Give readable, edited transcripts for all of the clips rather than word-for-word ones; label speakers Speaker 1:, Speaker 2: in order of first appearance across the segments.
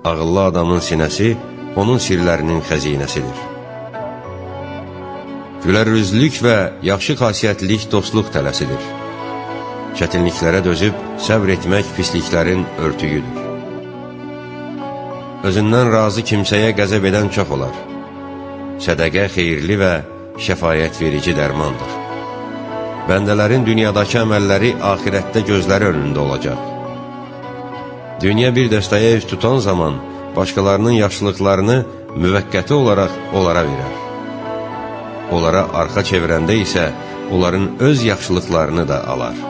Speaker 1: Ağıllı adamın sinəsi onun sirlərinin xəzinəsidir. Gülərüzlülük və yaxşı xasiyyətlilik dostluq tələsidir. Çətinliklərə dözüb səbr etmək pisliklərin örtüyüdür. Özündən razı kimsəyə qəzəb edən çox olar. Sədəqə xeyirli və şəfayət verici dərmandır. Bəndələrin dünyadakı əməlləri axirətdə gözləri önündə olacaq. Dünya bir dəstəyə üst tutan zaman başqalarının yaxşılıqlarını müvəqqəti olaraq onlara verər. Onlara arxa çevirəndə isə onların öz yaxşılıqlarını da alar.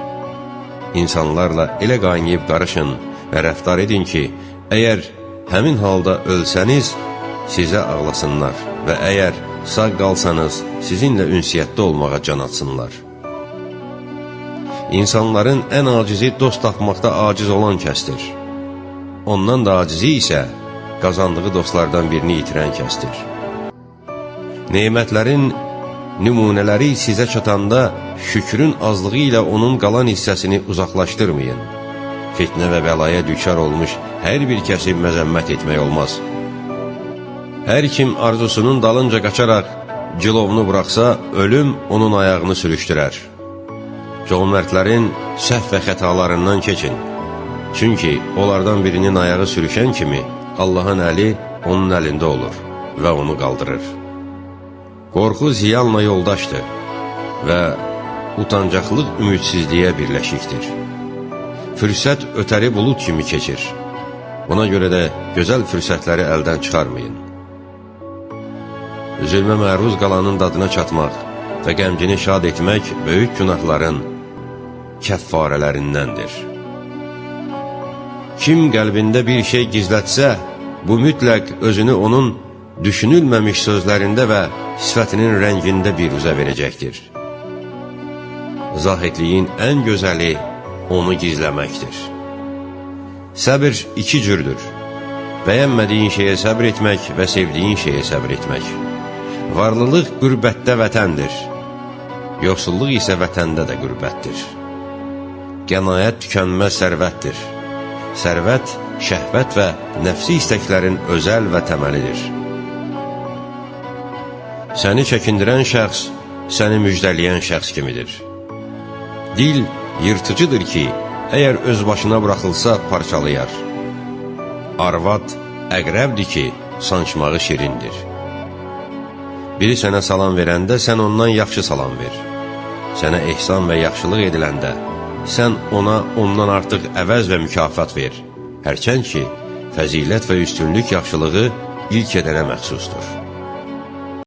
Speaker 1: İnsanlarla elə qaynayıb qarışın və rəftar edin ki, əgər həmin halda ölsəniz, sizə ağlasınlar və əgər sağ qalsanız, sizinlə ünsiyyətdə olmağa can atsınlar. İnsanların ən acizi dost tapmaqda aciz olan kəsdir. Ondan da acizi isə qazandığı dostlardan birini itirən kəsdir. Nemətlərin nümunələri sizə çatanda şükrün azlığı ilə onun qalan hissəsini uzaqlaşdırmayın. Fitnə və bəlaya düçar olmuş hər bir kəsi məzəmmət etmək olmaz. Hər kim arzusunun dalınca qaçaraq cilovunu buraxsa, ölüm onun ayağını sürüşdürər. Cömertlərin səhv və xətalarından keçin. Çünki onlardan birinin ayağı sürüşən kimi Allahın əli onun əlində olur və onu qaldırır. Qorxu ziyanla yoldaşdır və utancaqlıq ümidsizliyə birləşikdir. Fürsət ötəri bulud kimi keçir. Buna görə də gözəl fürsətləri əldən çıxarmayın. Zülmə məruz qalanın dadına çatmaq və qəmcini şad etmək böyük günahların kəffarələrindəndir. Kim qəlbində bir şey gizlətsə, bu mütləq özünü onun düşünülməmiş sözlərində və sifətinin rəngində bir üzə verəcəkdir. Zahidliyin ən gözəli onu gizləməkdir. Səbir iki cürdür. Bəyənmədiyin şeyə səbr etmək və sevdiyin şeyə səbr etmək. Varlılıq qürbətdə vətəndir. Yoxsulluq isə vətəndə də qürbətdir. Qənaət tükənməz sərvətdir. Sərvət, şəhvət və nəfsi istəklərin özəl və təməlidir. Səni çəkindirən şəxs, səni müjdələyən şəxs kimidir. Dil yırtıcıdır ki, əgər öz başına buraxılsa parçalayar. Arvad əqrəbdir ki, sancmağı şirindir. Biri sənə salam verəndə, sən ondan yaxşı salam ver. Sənə ehsan və yaxşılıq ediləndə, sən ona ondan artıq əvəz və mükafat ver. Hərçənd ki, fəzilət və üstünlük yaxşılığı ilk edənə məxsusdur.